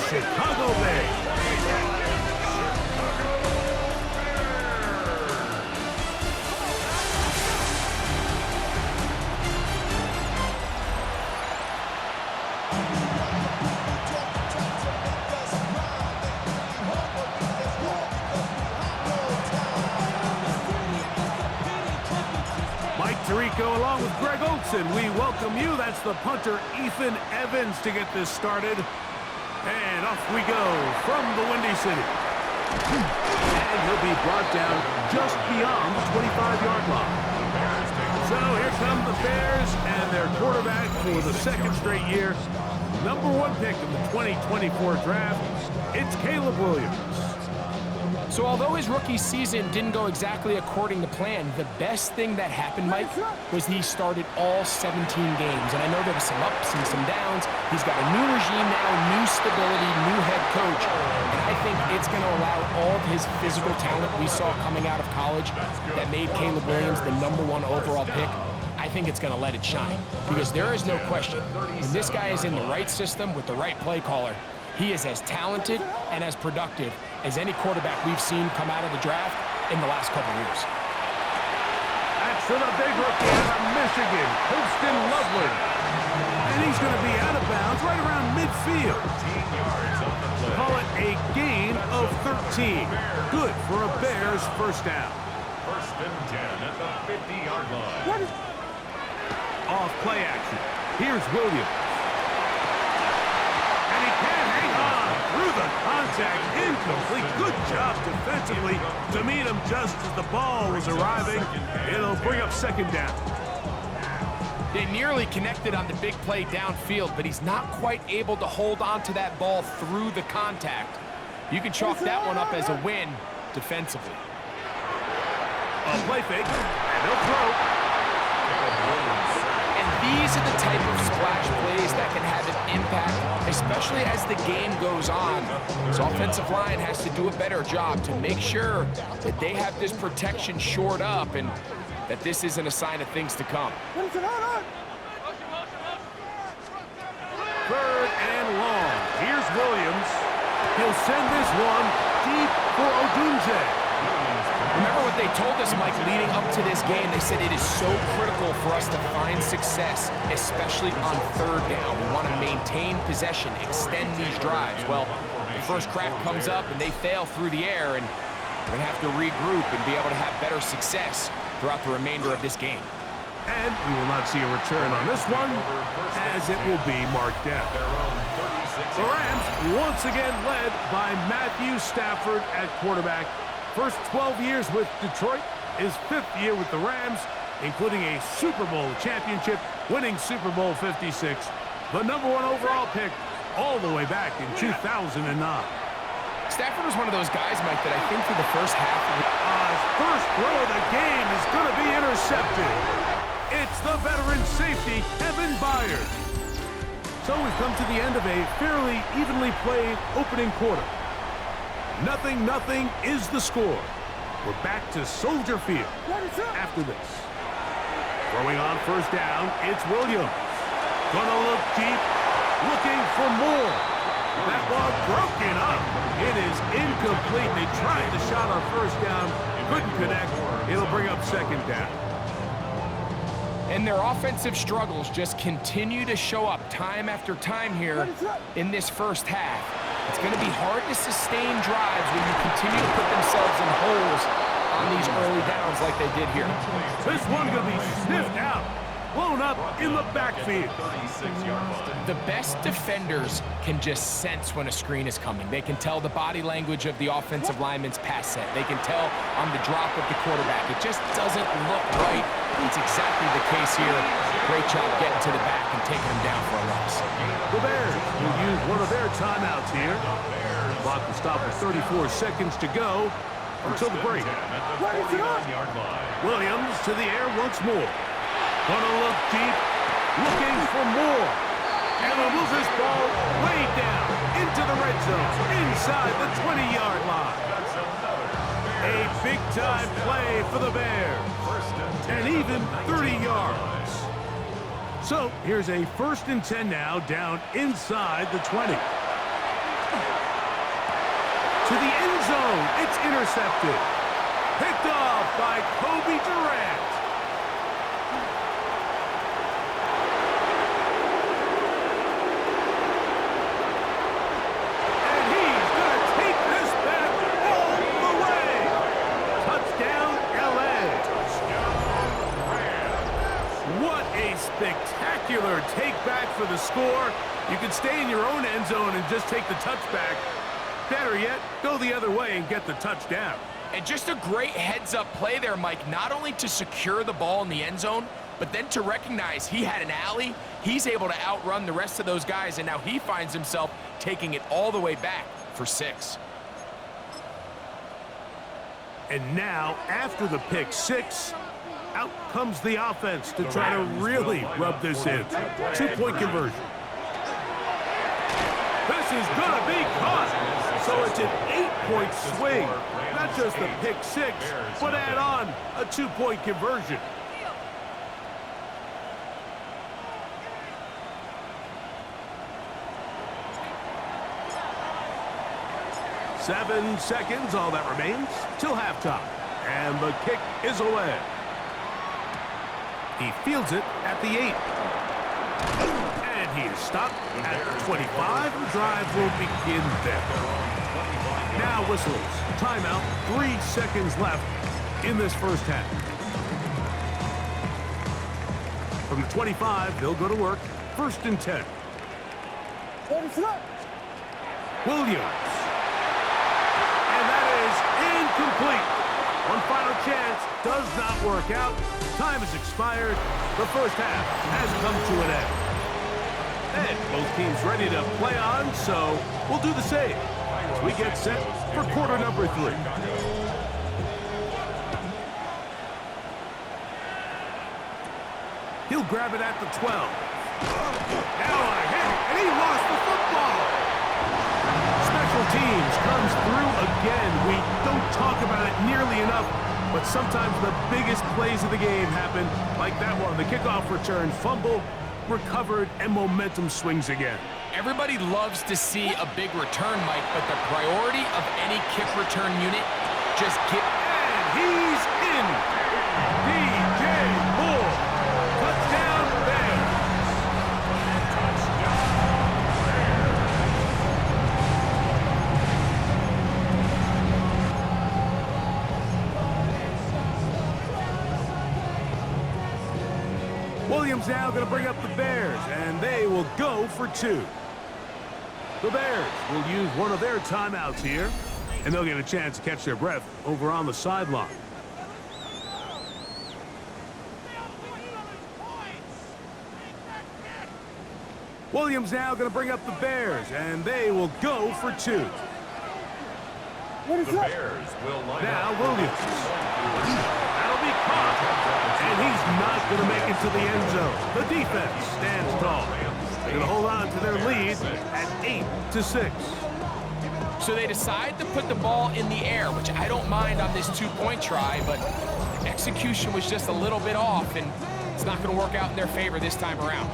Chicago Bears. Tirico along with Greg Olson. We welcome you. That's the punter, Ethan Evans, to get this started. And off we go from the Windy City. And he'll be brought down just beyond the 25-yard line. So here come the Bears and their quarterback for the second straight year. #1 pick in the 2024 draft. It's Caleb Williams. So although his rookie season didn't go exactly according to plan, the best thing that happened, Mike, was he started all 17 games. And I know there were some ups and some downs. He's got a new regime now, new stability, new head coach. And I think it's going to allow all of his physical talent we saw coming out of college that made Caleb Williams the #1 overall pick. I think it's going to let it shine. Because there is no question, when this guy is in the right system with the right play caller, he is as talented and as productive as any quarterback we've seen come out of the draft in the last couple years. That's for the big rookie out of Michigan, Holston Lovely. And he's going to be out of bounds right around midfield. Call it a gain of 13. Good for a Bears first down. 1st and 10 at the 50-yard line. Off play action. Here's Williams. And he can't hang on through the contact. Incomplete. Good job defensively to meet him just as the ball was arriving. It'll bring up second down. They nearly connected on the big play downfield, but he's not quite able to hold on to that ball through the contact. You can chalk that one up as a win defensively. A play fake, and he'll throw. And these are the type of splash plays that can have an impact, especially as the game goes on. His offensive line has to do a better job to make sure that they have this protection shored up and that this isn't a sign of things to come. 3rd and long. Here's Williams. He'll send this one deep for Odunze. Remember what they told us, Mike, leading up to this game? They said it is so critical for us to find success, especially on 3rd down. We want to maintain possession, extend these drives. Well, the first crack comes up and they fail through the air, and we're going to have to regroup and be able to have better success throughout the remainder of this game. And we will not see a return on this one, as it will be marked down. The Rams once again led by Matthew Stafford at quarterback. First 12 years with Detroit, his 5th year with the Rams, including a Super Bowl championship, winning Super Bowl 56, the #1 overall pick all the way back in 2009. Stafford was one of those guys, Mike, that I think for the first half of His first throw of the game is going to be intercepted. It's the veteran safety, Kevin Byard. So we've come to the end of a fairly evenly played opening quarter. 0-0 is the score. We're back to Soldier Field after this. Throwing on first down, it's Williams. Gonna look deep, looking for more. That ball broken up. It is incomplete. They tried the shot on first down, couldn't connect. It'll bring up second down. And their offensive struggles just continue to show up time after time here in this first half. It's going to be hard to sustain drives when you continue to put themselves in holes on these early downs like they did here. This one going to be sniffed out, blown up in the backfield. The best defenders can just sense when a screen is coming. They can tell the body language of the offensive lineman's pass set. They can tell on the drop of the quarterback. It just doesn't look right. It's exactly the case here. Great job getting to the back and taking him down for a loss. The Bears will use one of their timeouts here. Clock will stop with 34 seconds to go until the break. Williams to the air once more. Gonna look deep, looking for more. And he'll move this ball way down into the red zone, inside the 20-yard line. A big-time play for the Bears. And even 30 yards. So here's a 1st and 10 now, down inside the 20. To the end zone. It's intercepted. Picked off by Kobe Durant. And he's going to take this back all the way. Touchdown, LA. What a spectacular take back for the score. You can stay in your own end zone and just take the touchback. Better yet, go the other way and get the touchdown. And just a great heads-up play there, Mike, not only to secure the ball in the end zone, but then to recognize he had an alley. He's able to outrun the rest of those guys, and now he finds himself taking it all the way back for 6. And now, after the pick 6, out comes the offense to try to really rub this in. 2-point conversion. This is going to be caught. So it's an 8-point swing. Not just the pick 6, but add on a 2-point conversion. Seven seconds, all that remains, till halftime. And the kick is away. He fields it at the 8. And he is stopped at the 25. The drive will begin there. Now whistles. Timeout. 3 seconds left in this first half. From the 25, they'll go to work. 1st and 10. Williams. And that is incomplete. One final chance. Does not work out. Time has expired. The first half has come to an end. And both teams ready to play on, so we'll do the same as we get set for quarter number 3. He'll grab it at the 12. Now a hit, and he lost the football. Special teams comes through again. We don't talk about it nearly enough, but sometimes the biggest plays of the game happen like that one. The kickoff return, fumble, recovered, and momentum swings again. Everybody loves to see a big return, Mike, but the priority of any kick return unit, just get... And he's in! DJ Moore! Touchdown, Bears! Williams now going to bring up the Bears, and they will go for 2. The Bears will use one of their timeouts here, and they'll get a chance to catch their breath over on the sideline. Williams now going to bring up the Bears, and they will go for 2. The Bears will line Now up. Williams. That'll be caught, and he's not going to make it to the end zone. The defense stands tall. They're going to hold on to their lead at 8-6. So they decide to put the ball in the air, which I don't mind on this 2-point try, but execution was just a little bit off, and it's not going to work out in their favor this time around.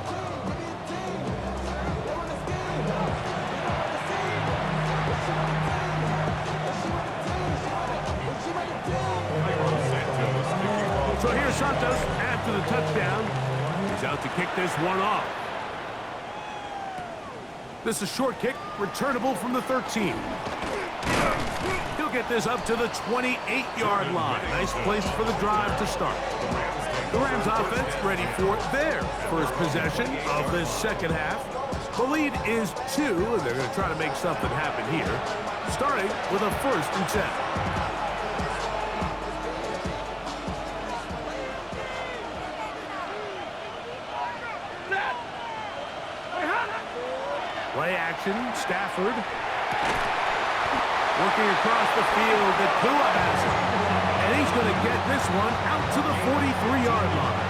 So here's Santos after the touchdown. He's out to kick this one off. This is a short kick, returnable from the 13. He'll get this up to the 28-yard line. Nice place for the drive to start. The Rams offense ready for their first possession of this second half. The lead is 2, and they're going to try to make something happen here, starting with a 1st and 10. Play action, Stafford. Working across the field, Nakua has it. And he's going to get this one out to the 43-yard line.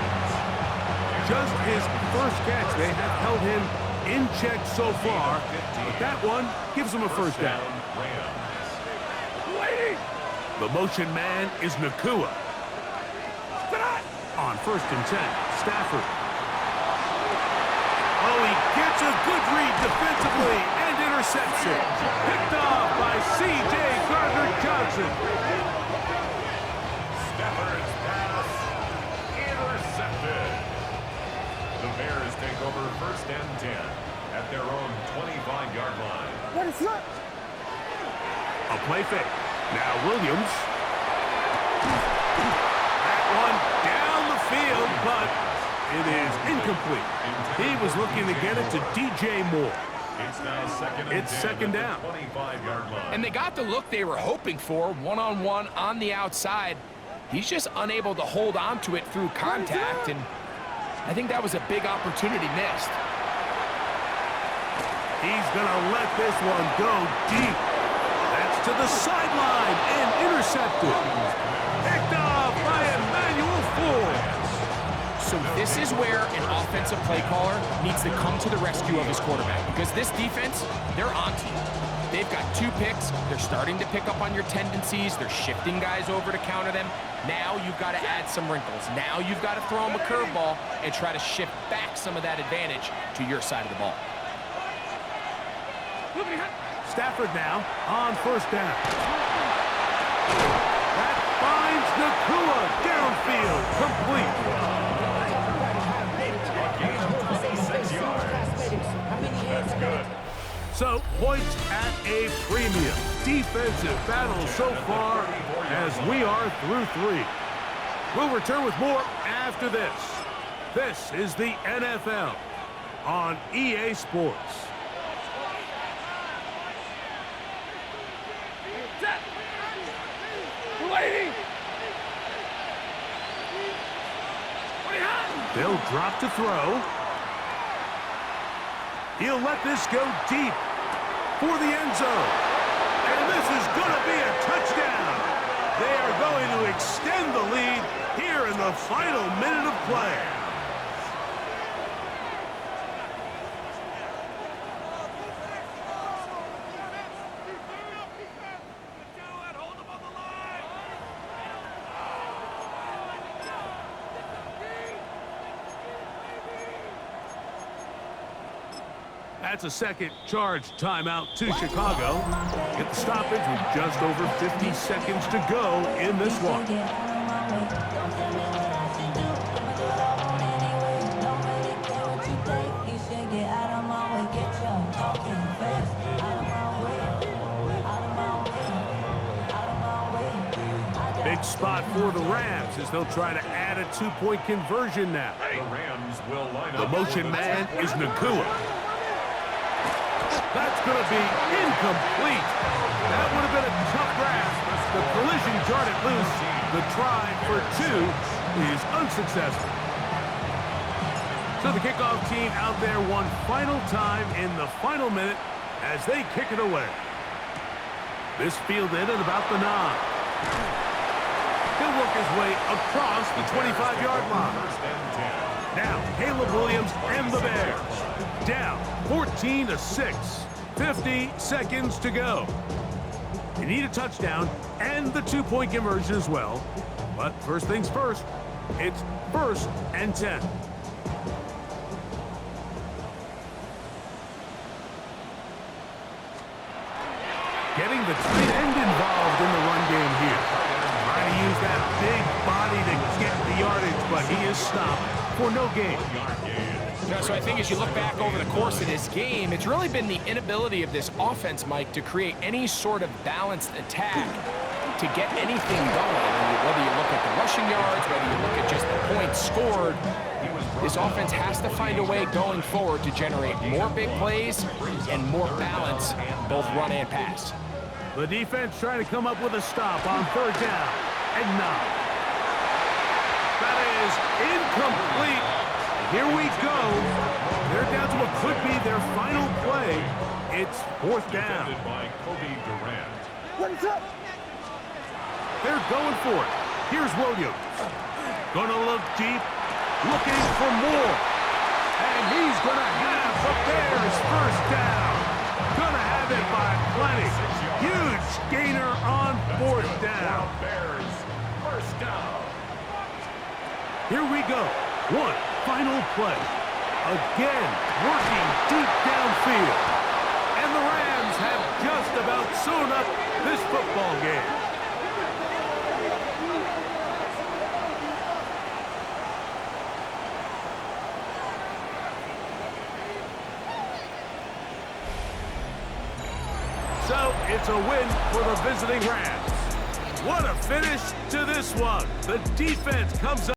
Just his first catch. They have held him in check so far, but that one gives him a first down. The motion man is Nakua. On 1st and 10, Stafford. Oh, he gets a good read defensively and intercepts it. Picked off by C.J. Gardner-Johnson. Stafford's pass intercepted. The Bears take over 1st and 10 at their own 25-yard line. A play fake. Now Williams. That one down the field, but it is incomplete. He was looking to get it to DJ Moore. It's now second down. 25-yard line. And they got the look they were hoping for, one-on-one on the outside. He's just unable to hold on to it through contact, and I think that was a big opportunity missed. He's going to let this one go deep. That's to the sideline and intercepted. Picked off by Emmanuel Ford. So this is where an offensive play caller needs to come to the rescue of his quarterback, because this defense, they're onto you. They've got 2 picks. They're starting to pick up on your tendencies. They're shifting guys over to counter them. Now you've got to add some wrinkles. Now you've got to throw them a curveball and try to shift back some of that advantage to your side of the ball. Stafford now on 1st down. That finds Nakua downfield, complete. That's good. So, points at a premium. Defensive battle so far as we are through 3. We'll return with more after this. This is the NFL on EA Sports. They'll drop to throw. He'll let this go deep for the end zone. And this is going to be a touchdown. They are going to extend the lead here in the final minute of play. That's a second charge timeout to Chicago. Get the stoppage with just over 50 seconds to go in this one. Big spot for the Rams as they'll try to add a 2-point conversion now. The Rams will line up. The motion man is Nakua. That's going to be incomplete. That would have been a tough grasp. The collision jarred it loose. The try for 2 is unsuccessful. So the kickoff team out there one final time in the final minute as they kick it away. This fielded at about the 9. He'll work his way across the 25-yard line. Now, Caleb Williams and the Bears down 14-6. 50 seconds to go. They need a touchdown and the 2-point conversion as well. But first things first, it's 1st and 10. Getting the tight end involved in the run game here. Trying to use that big body to get the yardage, but he is stopped for no gain. So I think as you look back over the course of this game, it's really been the inability of this offense, Mike, to create any sort of balanced attack to get anything going. Whether you look at the rushing yards, whether you look at just the points scored, this offense has to find a way going forward to generate more big plays and more balance, both run and pass. The defense trying to come up with a stop on 3rd down and 9. That is incomplete. Here we go. They're down to what could be their final play. It's 4th down. What is up? They're going for it. Here's Williams. Gonna look deep, looking for more. And he's gonna have the Bears 1st down. Gonna have it by plenty. Huge gainer on 4th down. Bears 1st down. Here we go. One final play. Again, working deep downfield. And the Rams So it's a win for the visiting Rams. What a finish to this one. The defense comes up.